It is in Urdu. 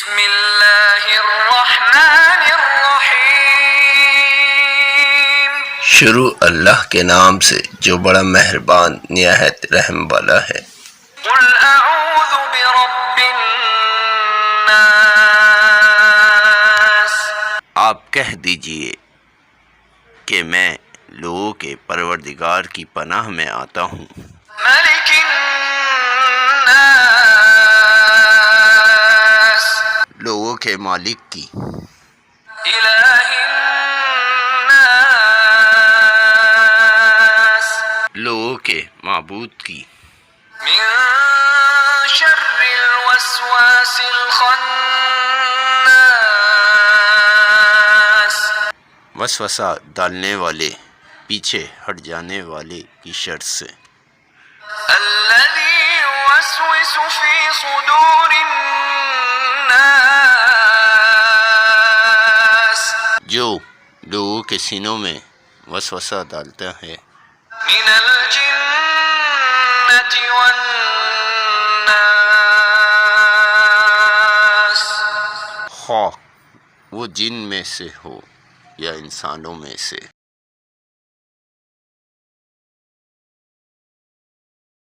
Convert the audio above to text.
بسم اللہ الرحمن الرحیم۔ شروع اللہ کے نام سے جو بڑا مہربان نہایت رحم والا ہے۔ قل اعوذ برب الناس۔ آپ کہہ دیجئے کہ میں لوگوں کے پروردگار کی پناہ میں آتا ہوں۔ ملک الناس۔ لوگوں کے مالک کی۔ الہ الناس۔ لوگوں کے معبود کی۔ من شر الوسواس الخناس۔ وسوسہ ڈالنے والے، پیچھے ہٹ جانے والے کی شر سے۔ الذي يوسوس في صدور الناس۔ جو لوگوں کے سینوں میں وسوسہ ڈالتا ہے۔ من الجنة والناس۔ خواہ وہ جن میں سے ہو یا انسانوں میں سے۔